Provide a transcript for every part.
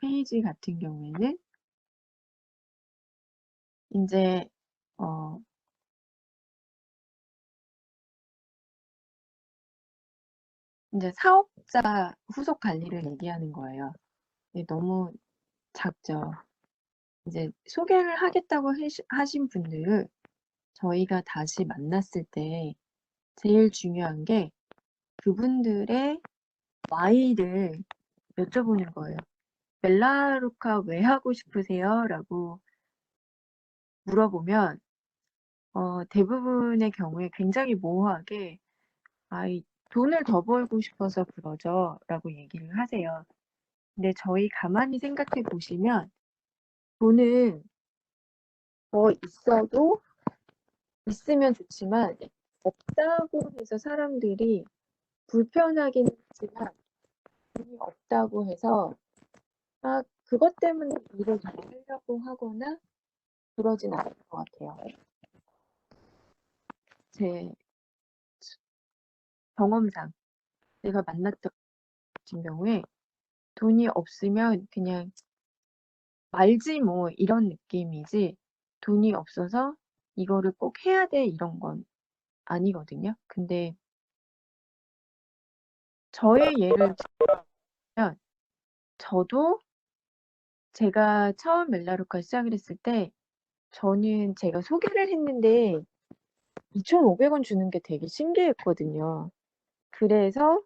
페이지 같은 경우에는 인제 인제 사업자 후속 관리를 얘기하는 거예요. 네, 너무 작죠. 이제 소개를 하겠다고 하신 분들을 저희가 다시 만났을 때 제일 중요한 게 그분들의 Why를 여쭤보는 거예요. "멜라루카 왜 하고 싶으세요?" 라고 물어보면 대부분의 경우에 굉장히 모호하게 "아이 돈을 더 벌고 싶어서 그러죠." 라고 얘기를 하세요. 근데 저희 가만히 생각해 보시면 돈은 더 있으면 좋지만 없다고 해서 사람들이 불편하긴 하지만 돈이 없다고 해서 그것 때문에 일을 더 하려고 하거나 그러진 않을 것 같아요. 제 경험상 제가 만났던 같은 경우에 돈이 없으면 그냥 말지 뭐 이런 느낌이지 돈이 없어서 '이거를 꼭 해야 돼.' 이런 건 아니거든요. 근데 저의 예를 들면 저도 제가 처음 멜라루카 시작을 했을 때 저는 제가 소개를 했는데 2,500원 주는 게 되게 신기했거든요. 그래서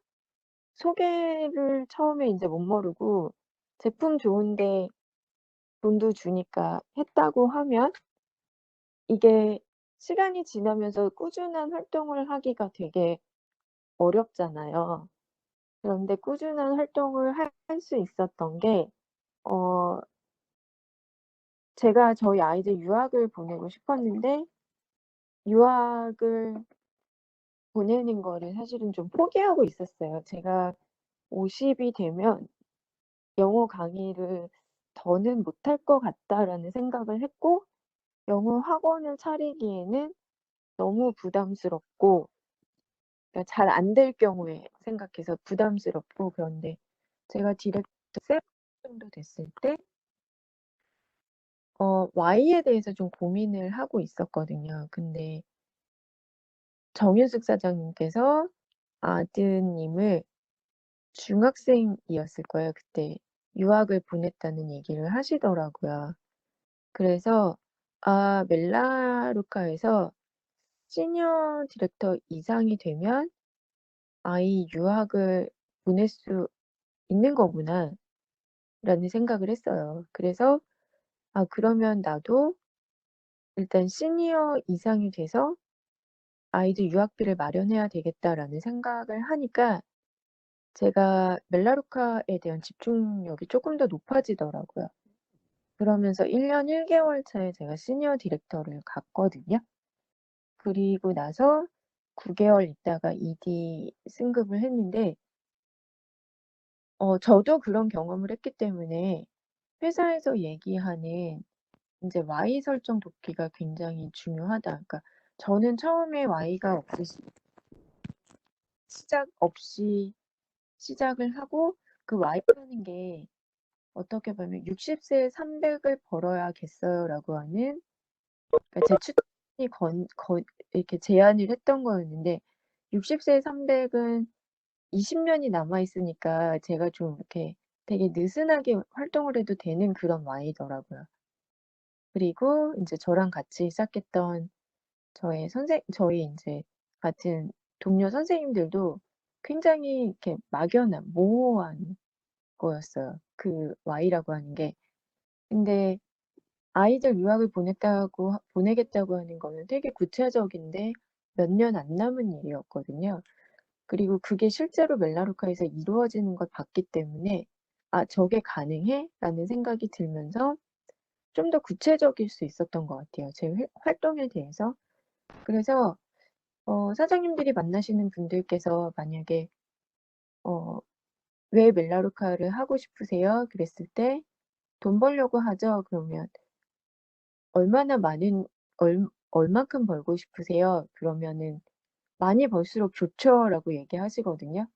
소개를 처음에 인제 못 모르고 제품 좋은데 돈도 주니까 했다고 하면 이게 시간이 지나면서 꾸준한 활동을 하기가 되게 어렵잖아요. 그런데 꾸준한 활동을 할 수 있었던 게 어 제가 저희 아이들 유학을 보내고 싶었는데 유학을 보내는 거를 사실은 좀 포기하고 있었어요. 제가 50이 되면 '영어 강의를 더는 못할 것 같다.'라는 생각을 했고 영어 학원을 차리기에는 너무 부담스럽고 그러니까 잘 안 될 경우에 생각해서 부담스럽고 그런데 제가 디렉터 세 정도 됐을 때 Y에 대해서 좀 고민을 하고 있었거든요. 근데 정윤숙 사장님께서 아드님을 중학생이었을 거예요 그때. 유학을 보냈다는 얘기를 하시더라고요. 그래서 멜라루카에서 시니어 디렉터 이상이 되면 아이 유학을 보낼 수 있는 거구나.'라는 생각을 했어요. 그래서 '그러면 나도 일단 시니어 이상이 돼서 아이들 유학비를 마련해야 되겠다.'라는 생각을 하니까 제가 멜라루카에 대한 집중력이 쪼끔 더 높아지더라고요. 그러면서 1년 1 개월 차에 제가 시니어 디렉터를 갔거든요. 그리고 나서 9 개월 있다가 ED 승급을 했는데 저도 그런 경험을 했기 때문에 회사에서 얘기하는 인제 Y 설정 도끼가 굉장히 중요하다. 그러니까 저는 처음에 Y가 시작 없이 시작을 하고 그 Y라는 게 어떻게 보면 "60 세에 300을 벌어야겠어요."라고 하는 그러니까 제 추천이 이렇게 제안을 했던 거였는데 60 세에 300은 20 년이 남아 있으니까 제가 좀 이렇게 되게 느슨하게 활동을 해도 되는 그런 Y더라고요. 그리고 인제 저랑 같이 시작했던 저희 인제 같은 동료 선생님들도 굉장히 이렇게 막연한 모호한 거였어요, 그 Y라고 하는 게. 근데 아이들 유학을 보내겠다고 하는 거는 되게 구체적인데 몇 년 안 남은 일이었거든요. 그리고 그게 실제로 멜라루카에서 이루어지는 걸 봤기 때문에 '아 저게 가능해?'라는 생각이 들면서 좀 더 구체적일 수 있었던 것 같아요, 제 활동에 대해서. 그래서 사장님들이 만나시는 분들께서 만약에 어 "왜 멜라루카를 하고 싶으세요?" 그랬을 때 "돈 벌려고 하죠." 그러면 "얼마나 많은 얼만큼 벌고 싶으세요?" 그러면은 "많이 벌수록 좋죠."라고 얘기하시거든요.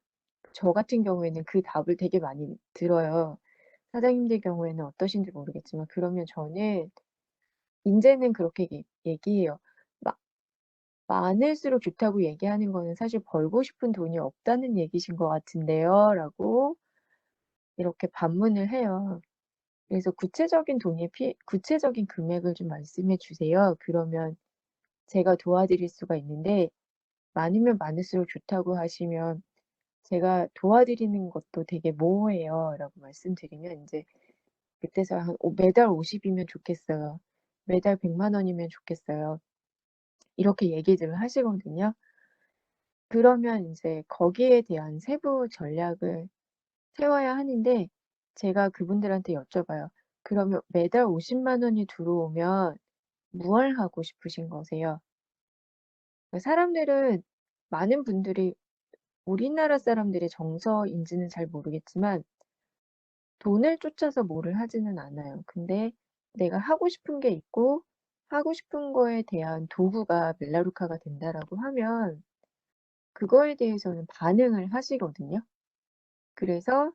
저 같은 경우에는 그 답을 되게 많이 들어요. 사장님들 경우에는 어떠신지 모르겠지만 그러면 저는 인제는 그렇게 얘기해요. "마 많을수록 좋다고 얘기하는 거는 사실 벌고 싶은 돈이 없다는 얘기신 것 같은데요."라고 이렇게 반문을 해요. 그래서 구체적인 금액을 좀 말씀해 주세요. 그러면 제가 도와드릴 수가 있는데 많으면 많을수록 좋다고 하시면 제가 도와드리는 것도 되게 모호해요."라고 말씀드리면 인제 그때서야 한 "매달 50 이면 좋겠어요. 매달 100만 원이면 좋겠어요." 이렇게 얘기들을 하시거든요. 그러면 인제 거기에 대한 세부 전략을 세워야 하는데 제가 그분들한테 여쭤봐요. "그러면 매달 50만 원이 들어오면 무얼 하고 싶으신 거세요?" 사람들은 많은 분들이 우리나라 사람들의 정서인지는 잘 모르겠지만 돈을 쫓아서 뭐를 하지는 않아요. 근데 내가 하고 싶은 게 있고 하고 싶은 거에 대한 도구가 멜라루카가 된다라고 하면 그거에 대해서는 반응을 하시거든요. 그래서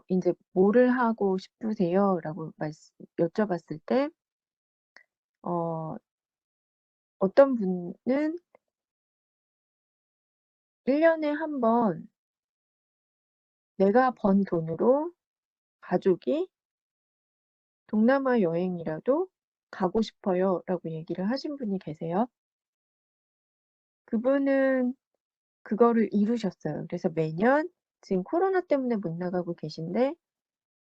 인제 "뭐를 하고 싶으세요?"라고 여쭤봤을 때 어 어떤 분은 1 년에 한 번 "내가 번 돈으로 가족이 동남아 여행이라도 가고 싶어요."라고 얘기를 하신 분이 계세요. 그분은 그거를 이루셨어요. 그래서 매년 지금 코로나 때문에 못 나가고 계신데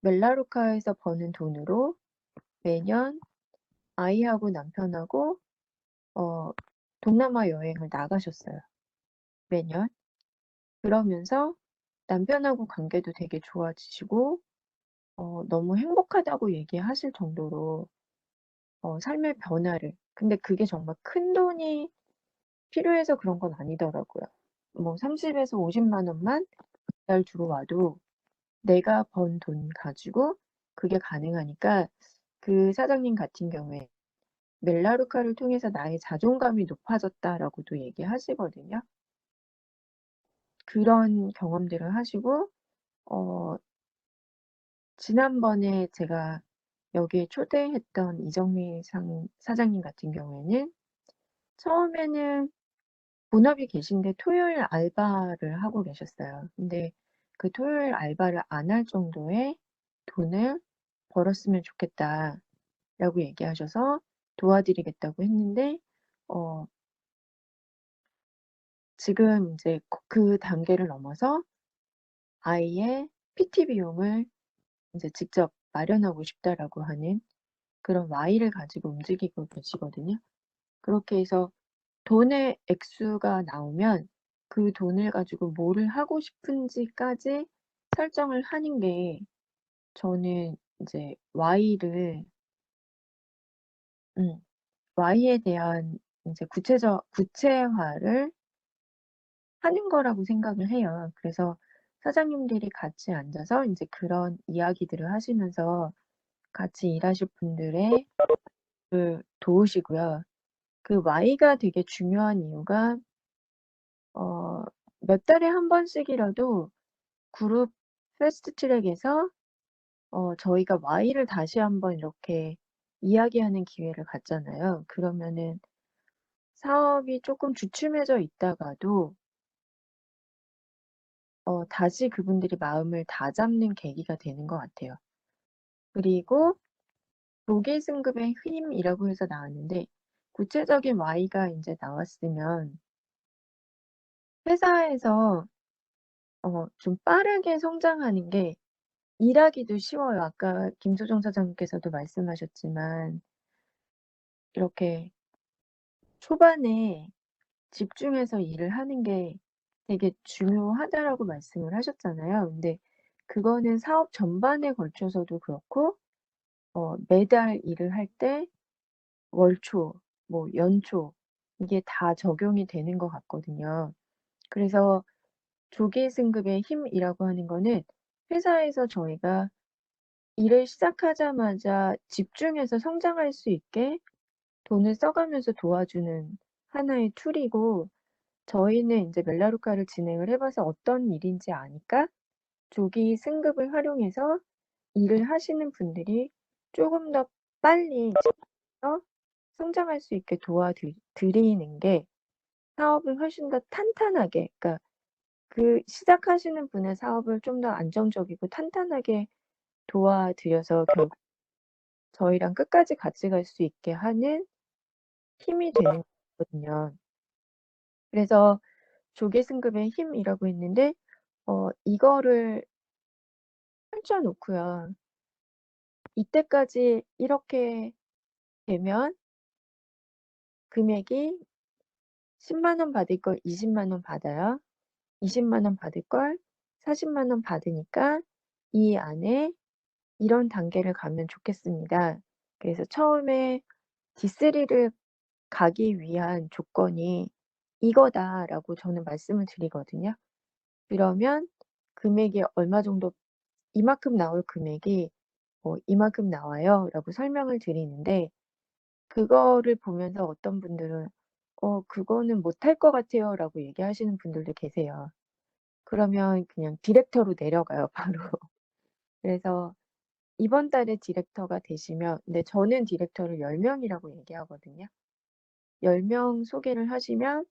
멜라루카에서 버는 돈으로 매년 아이하고 남편하고 어 동남아 여행을 나가셨어요, 매년. 그러면서 남편하고 관계도 되게 좋아지시고 너무 행복하다고 얘기하실 정도로 삶의 변화를, 근데 그게 정말 큰돈이 필요해서 그런 건 아니더라고요. 뭐 30 에서 50만 원만 매달 들어와도 내가 번 돈 가지고 그게 가능하니까 그 사장님 같은 경우에 "멜라루카를 통해서 나의 자존감이 높아졌다."라고도 얘기하시거든요. 그런 경험들을 하시고 어 지난번에 제가 여기에 초대했던 이정미 사장님 같은 경우에는 처음에는 본업이 계신데 토요일 알바를 하고 계셨어요. 근데 그 토요일 알바를 안 할 정도의 돈을 벌었으면 좋겠다라고 얘기하셔서 도와드리겠다고 했는데 어 지금 인제 그 단계를 넘어서 아이의 PT 비용을 인제 직접 마련하고 싶다라고 하는 그런 Y를 가지고 움직이고 계시거든요. 그렇게 해서 돈의 액수가 나오면 그 돈을 가지고 뭐를 하고 싶은지까지 설정을 하는 게 저는 이제 음 Y에 대한 인제 구체화를 하는 거라고 생각을 해요. 그래서 사장님들이 같이 앉아서 인제 그런 이야기들을 하시면서 같이 일하실 분들의 도우시고요. 그 Y가 되게 중요한 이유가 어 몇 달에 한 번씩이라도 그룹 패스트 트랙에서 저희가 Y를 다시 한번 이렇게 이야기하는 기회를 갖잖아요. 그러면은 사업이 쪼끔 주춤해져 있다가도 다시 그분들이 마음을 다잡는 계기가 되는 것 같아요. 그리고 조기 승급의 힘이라고 해서 나왔는데 구체적인 Y가 인제 나왔으면 회사에서 좀 빠르게 성장하는 게 일하기도 쉬워요. 아까 김소정 사장님께서도 말씀하셨지만 이렇게 초반에 집중해서 일을 하는 게 되게 중요하다라고 말씀을 하셨잖아요. 근데 그거는 사업 전반에 걸쳐서도 그렇고 매달 일을 할 때 월초 뭐 연초 이게 다 적용이 되는 것 같거든요. 그래서 조기 승급의 힘이라고 하는 거는 회사에서 저희가 일을 시작하자마자 집중해서 성장할 수 있게 돈을 써 가면서 도와주는 하나의 툴이고 저희는 인제 멜라루카를 진행을 해 봐서 어떤 일인지 아니까 조기 승급을 활용해서 일을 하시는 분들이 조금 더 빨리 어 성장할 수 있게 드리는 게 사업을 훨씬 더 탄탄하게, 그러니까 그 시작하시는 분의 사업을 좀 더 안정적이고 탄탄하게 도와드려서 결국 저희랑 끝까지 같이 갈 수 있게 하는 힘이 되는 거거든요. 그래서 조기 승급의 힘이라고 했는데 이거를 펼쳐 놓고요. 이때까지 이렇게 되면 금액이 10만 원 받을 걸 20만 원 받아요. 20만 원 받을 걸 40만 원 받으니까 이 안에 이런 단계를 가면 좋겠습니다. 그래서 처음에 D3를 가기 위한 조건이 이거다라고 저는 말씀을 드리거든요. 그러면 금액이 얼마 정도, 이만큼 나올 금액이 이만큼 나와요라고 설명을 드리는데, 그거를 보면서 어떤 분들은 그거는 못할 것 같아요라고 얘기하시는 분들도 계세요. 그러면 그냥 디렉터로 내려가요, 바로. 그래서 이번 달에 디렉터가 되시면, 근데 저는 디렉터를 10명이라고 얘기하거든요. 10명 소개를 하시면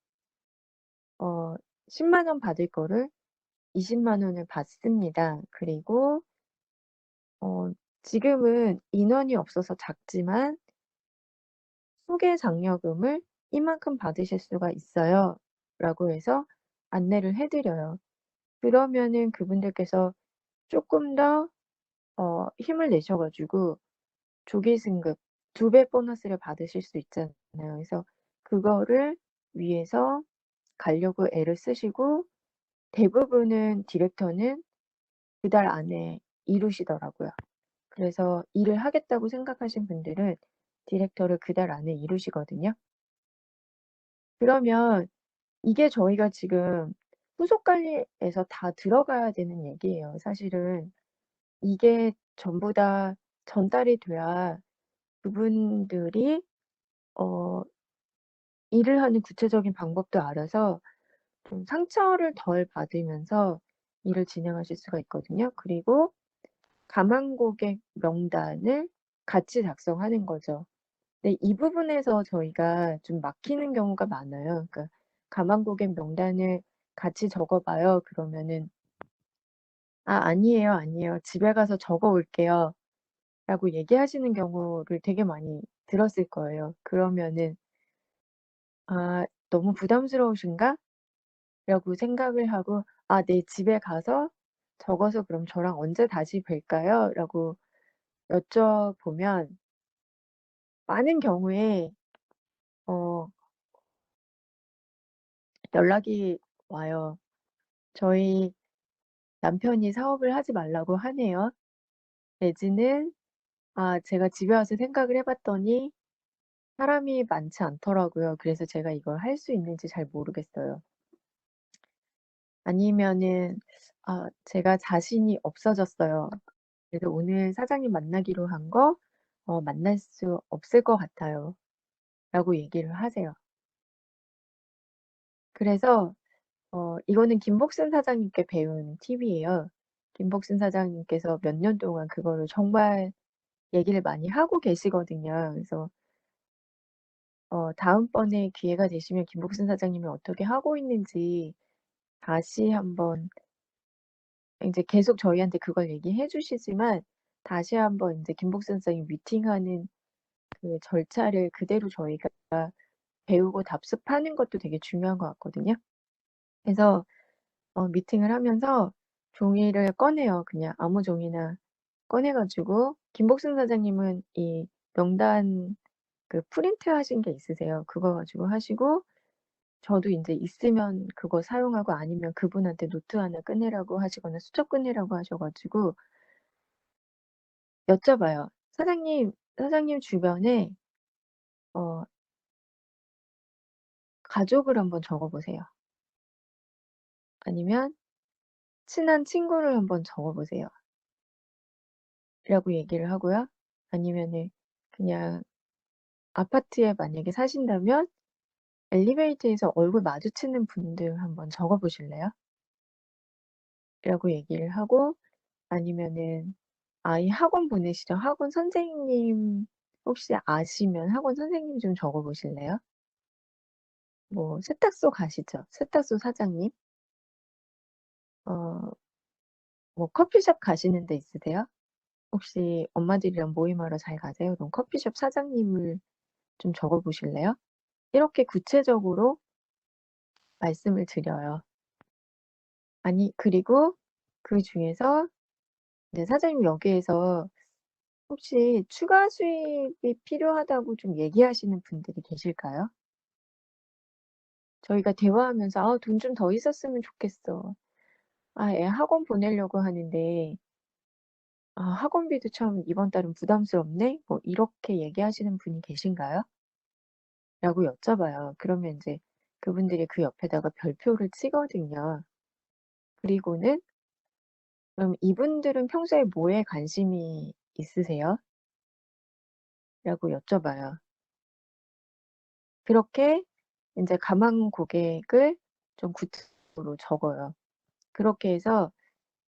10만 원 받을 거를 20만 원을 받습니다. 그리고 지금은 인원이 없어서 작지만 소개 장려금을 이만큼 받으실 수가 있어요. 라고 해서 안내를 해 드려요. 그러면은 그분들께서 조금 더 힘을 내셔 가지고 조기 승급 2배 보너스를 받으실 수 있잖아요. 그래서 그거를 위해서 가려고 애를 쓰시고, 대부분은 디렉터는 그 달 안에 이루시더라고요. 그래서 일을 하겠다고 생각하신 분들은 디렉터를 그 달 안에 이루시거든요. 그러면 이게 저희가 지금 후속 관리에서 다 들어가야 되는 얘기예요. 사실은 이게 전부 다 전달이 돼야 그분들이 어 일을 하는 구체적인 방법도 알아서 좀 상처를 덜 받으면서 일을 진행하실 수가 있거든요. 그리고 가망 고객 명단을 같이 작성하는 거죠. 네, 이 부분에서 저희가 좀 막히는 경우가 많아요. 그러니까 가망 고객 명단을 같이 적어 봐요. 그러면은 "아 아니에요, 아니에요. 집에 가서 적어 올게요." 라고 얘기하시는 경우를 되게 많이 들었을 거예요. 그러면은 '아 너무 부담스러우신가?' 라고 생각을 하고 "아 네. 집에 가서 적어서 그럼 저랑 언제 다시 뵐까요?" 라고 여쭤보면 많은 경우에 어 연락이 와요. "저희 남편이 사업을 하지 말라고 하네요." 내지는 "아 제가 집에 와서 생각을 해 봤더니 사람이 많지 않더라고요. 그래서 제가 이걸 할 수 있는지 잘 모르겠어요." 아니면은 "아 제가 자신이 없어졌어요. 그래서 오늘 사장님 만나기로 한 거 만날 수 없을 것 같아요." 라고 얘기를 하세요. 그래서 이거는 김복순 사장님께 배운 팁이에요. 김복순 사장님께서 몇 년 동안 그거를 정말 얘기를 많이 하고 계시거든요. 그래서 다음번에 기회가 되시면 김복순 사장님이 어떻게 하고 있는지 다시 한번, 인제 계속 저희한테 그걸 얘기해 주시지만 다시 한번 인제 김복순 사장님 미팅하는 그 절차를 그대로 저희가 배우고 답습하는 것도 되게 중요한 것 같거든요. 그래서 미팅을 하면서 종이를 꺼내요. 그냥 아무 종이나 꺼내 가지고, 김복순 사장님은 이 명단 그 프린트하신 게 있으세요. 그거 가지고 하시고, 저도 인제 있으면 그거 사용하고 아니면 그분한테 노트 하나 꺼내라고 하시거나 수첩 꺼내라고 하셔 가지고 여쭤봐요. 사장님 주변에 어 가족을 한번 적어 보세요. 아니면 친한 친구를 한번 적어 보세요. 라고 얘기를 하고요. 아니면은 그냥 아파트에 만약에 사신다면 엘리베이터에서 얼굴 마주치는 분들 한번 적어 보실래요? 라고 얘기를 하고, 아니면은 아이 학원 보내시죠. 학원 선생님 혹시 아시면 학원 선생님 좀 적어 보실래요? 뭐 세탁소 가시죠. 세탁소 사장님. 어 뭐 커피숍 가시는 데 있으세요? 혹시 엄마들이랑 모임하러 잘 가세요? 그럼 커피숍 사장님을 좀 적어 보실래요? 이렇게 구체적으로 말씀을 드려요. 아니 그리고 그중에서 이제 "사장님 여기에서 혹시 추가 수입이 필요하다고 좀 얘기하시는 분들이 계실까요?" 저희가 대화하면서 "아 돈 좀 더 있었으면 좋겠어. 아 애 학원 보내려고 하는데 아 학원비도 참 이번 달은 부담스럽네." 뭐 이렇게 얘기하시는 분이 계신가요? 라고 여쭤봐요. 그러면 인제 그분들이 그 옆에다가 별표를 치거든요. 그리고는 "그럼 이분들은 평소에 뭐에 관심이 있으세요?" 라고 여쭤봐요. 그렇게 인제 가망 고객을 좀 구체적으로 적어요. 그렇게 해서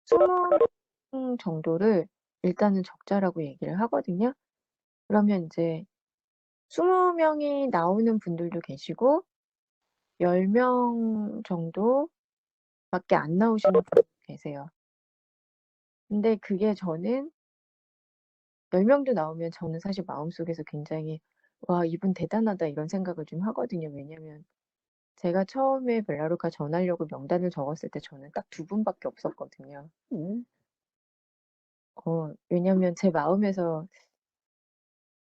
20명 정도를 일단은 적자라고 얘기를 하거든요. 그러면 인제 20 명이 나오는 분들도 계시고 10명 정도밖에 안 나오시는 분도 계세요. 근데 그게 저는 10 명도 나오면 저는 사실 마음속에서 굉장히 '와 이분 대단하다.' 이런 생각을 좀 하거든요. 왜냐면 제가 처음에 벨라루카 전하려고 명단을 적었을 때 저는 딱 2 분밖에 없었거든요. 왜냐면 제 마음에서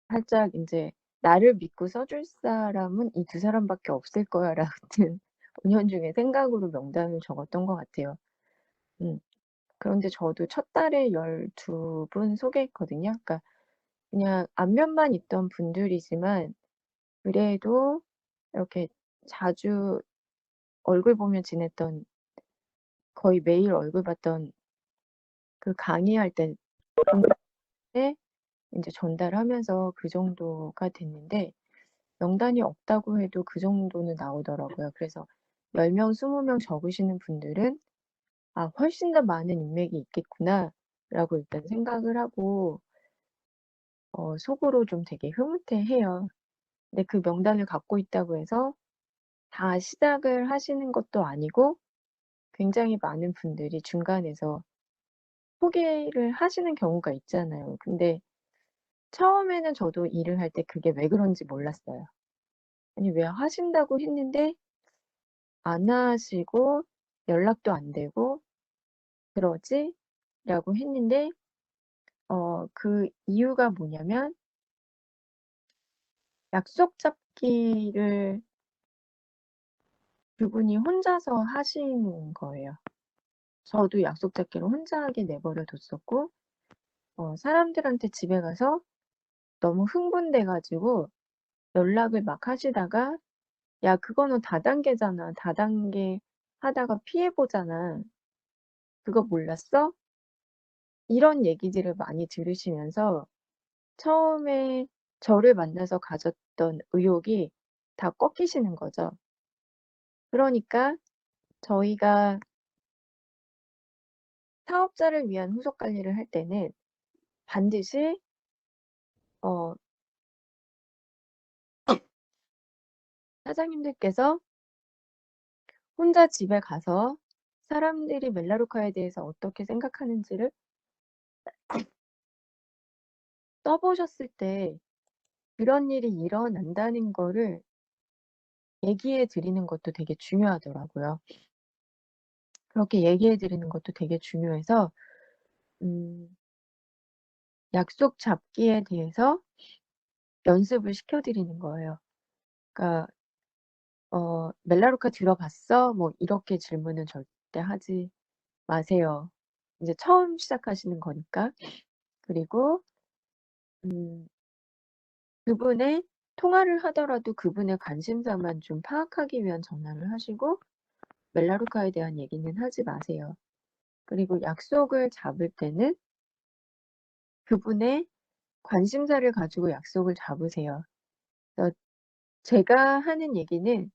살짝 인제 '나를 믿고 써줄 사람은 이 두 사람밖에 없을 거야.'라는 은연중에 생각으로 명단을 적었던 것 같아요. 음. 그런데 저도 첫 달에 12분 소개했거든요. 그러니까 그냥 안면만 있던 분들이지만 그래도 이렇게 자주 얼굴 보며 지냈던 거의 매일 얼굴 봤던 그 강의할 때 때 인제 전달하면서 그 정도가 됐는데 명단이 없다고 해도 그 정도는 나오더라고요. 그래서 10 명, 20명 적으시는 분들은 '아 훨씬 더 많은 인맥이 있겠구나.'라고 일단 생각을 하고 속으로 좀 되게 흐뭇해해요. 근데 그 명단을 갖고 있다고 해서 다 시작을 하시는 것도 아니고 굉장히 많은 분들이 중간에서 포기를 하시는 경우가 있잖아요. 근데 처음에는 저도 일을 할 때 그게 왜 그런지 몰랐어요. 아니 왜 하신다고 했는데 안 하시고 연락도 안 되고 그러지?'라고 했는데 그 이유가 뭐냐면 약속 잡기를 그분이 혼자서 하시는 거예요. 저도 약속 잡기를 혼자 하게 내버려 뒀었고 사람들한테 집에 가서 너무 흥분돼 가지고 연락을 막 하시다가 "야 그거는 다단계잖아. 다단계 하다가 피해 보잖아. 그거 몰랐어?" 이런 얘기들을 많이 들으시면서 처음에 저를 만나서 가졌던 의욕이 다 꺾이시는 거죠. 그러니까 저희가 사업자를 위한 후속 관리를 할 때는 반드시 어 사장님들께서 혼자 집에 가서 사람들이 멜라루카에 대해서 어떻게 생각하는지를 써 보셨을 때 그런 일이 일어난다는 거를 얘기해 드리는 것도 되게 중요하더라고요. 그렇게 얘기해 드리는 것도 되게 중요해서 음 약속 잡기에 대해서 연습을 시켜 드리는 거예요. 그러니까 "멜라루카 들어봤어?" 뭐 이렇게 질문은 절대 하지 마세요. 이제 처음 시작하시는 거니까. 그리고 음 그분의 통화를 하더라도 그분의 관심사만 좀 파악하기 위한 전화를 하시고 멜라루카에 대한 얘기는 하지 마세요. 그리고 약속을 잡을 때는 그분의 관심사를 가지고 약속을 잡으세요. 그래서 제가 하는 얘기는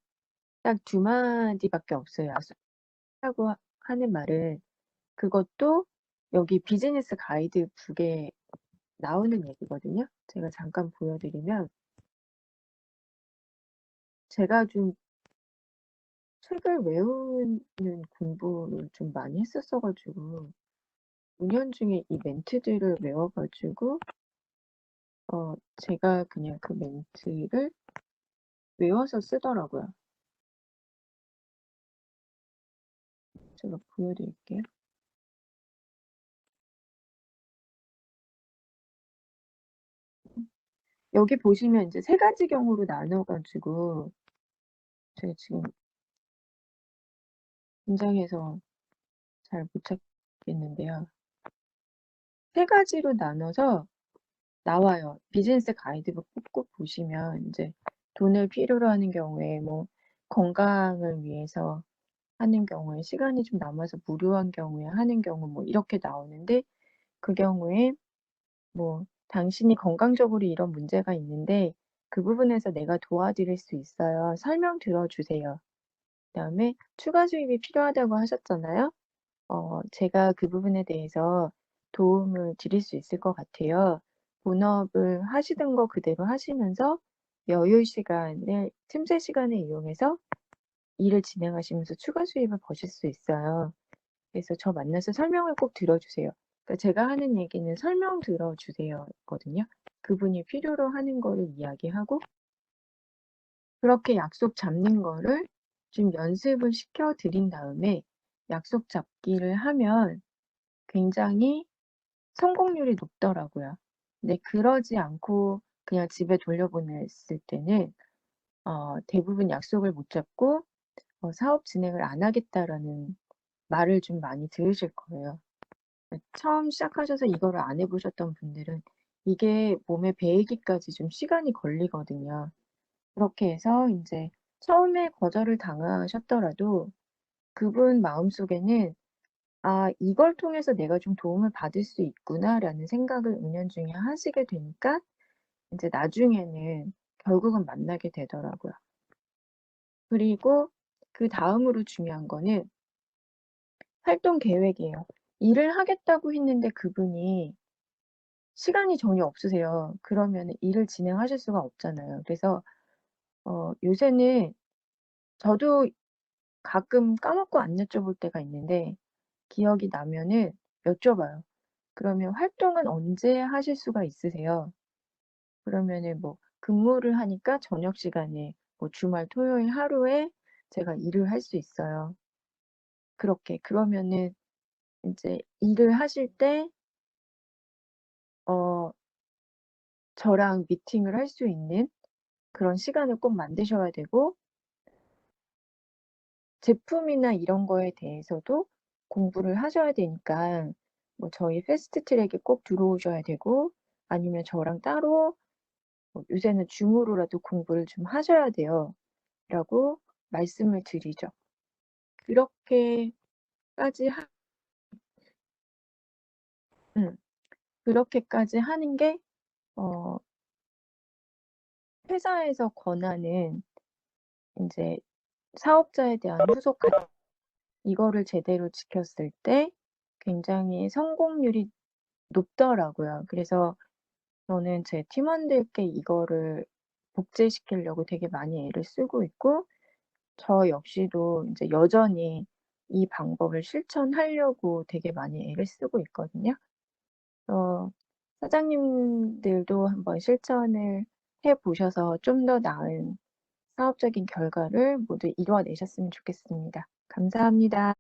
딱 두 마디밖에 없어요. 약속하고 하는 말은. 그것도 여기 비즈니스 가이드북에 나오는 얘기거든요. 제가 잠깐 보여드리면 제가 좀 책을 외우는 공부를 좀 많이 했었어 가지고 은연중에 이 멘트들을 외워 가지고 제가 그냥 그 멘트를 외워서 쓰더라고요. 제가 보여드릴게요. 여기 보시면 이제 세 가지 경우로 나눠 가지고 제가 지금 긴장해서 잘 못 찾겠는데요. 세 가지로 나눠서 나와요. 비즈니스 가이드북 꼭 보시면 인제 돈을 필요로 하는 경우에 뭐 건강을 위해서 하는 경우에 시간이 좀 남아서 무료한 경우에 하는 경우 뭐 이렇게 나오는데 그 경우에 뭐 "당신이 건강적으로 이런 문제가 있는데 그 부분에서 내가 도와드릴 수 있어요. 설명 들어 주세요." 그다음에 "추가 수입이 필요하다고 하셨잖아요. 제가 그 부분에 대해서 도움을 드릴 수 있을 것 같아요. 본업을 하시던 거 그대로 하시면서 여유 시간을 틈새 시간을 이용해서 일을 진행하시면서 추가 수입을 버실 수 있어요. 그래서 저 만나서 설명을 꼭 들어 주세요." 그러니까 제가 하는 얘기는 "설명 들어 주세요."거든요. 그분이 필요로 하는 거를 이야기하고 그렇게 약속 잡는 거를 좀 연습을 시켜 드린 다음에 약속 잡기를 하면 굉장히 성공률이 높더라고요. 근데 그러지 않고 그냥 집에 돌려보냈을 때는 대부분 약속을 못 잡고 "사업 진행을 안 하겠다."라는 말을 좀 많이 들으실 거예요. 처음 시작하셔서 이거를 안 해 보셨던 분들은 이게 몸에 배이기까지 좀 시간이 걸리거든요. 그렇게 해서 인제 처음에 거절을 당하셨더라도 그분 마음속에는 '아 이걸 통해서 내가 좀 도움을 받을 수 있구나.'라는 생각을 은연중에 하시게 되니까 인제 나중에는 결국은 만나게 되더라고요. 그리고 그다음으로 중요한 거는 활동 계획이에요. 일을 하겠다고 했는데 그분이 시간이 전혀 없으세요. 그러면은 일을 진행하실 수가 없잖아요. 그래서 요새는 저도 가끔 까먹고 안 여쭤볼 때가 있는데 기억이 나면은 여쭤봐요. 그러면 "활동은 언제 하실 수가 있으세요?" 그러면은 뭐 근무를 하니까 저녁 시간에 뭐 주말 토요일 하루에 제가 일을 할 수 있어요. 그렇게. 그러면은 인제 일을 하실 때 어 저랑 미팅을 할 수 있는 그런 시간을 꼭 만드셔야 되고 제품이나 이런 거에 대해서도 공부를 하셔야 되니까 뭐 저희 패스트 트랙에 꼭 들어오셔야 되고 아니면 저랑 따로 뭐 "요새는 줌으로라도 공부를 좀 하셔야 돼요."라고 말씀을 드리죠. 그렇게까지 하 음. 그렇게까지 하는 게 어 회사에서 권하는 인제 사업자에 대한 후속 가 이거를 제대로 지켰을 때 굉장히 성공률이 높더라고요. 그래서 저는 제 팀원들께 이거를 복제시키려고 되게 많이 애를 쓰고 있고 저 역시도 인제 여전히 이 방법을 실천하려고 되게 많이 애를 쓰고 있거든요. 사장님들도 한번 실천을 해 보셔서 좀 더 나은 사업적인 결과를 모두 이뤄내셨으면 좋겠습니다. 감사합니다.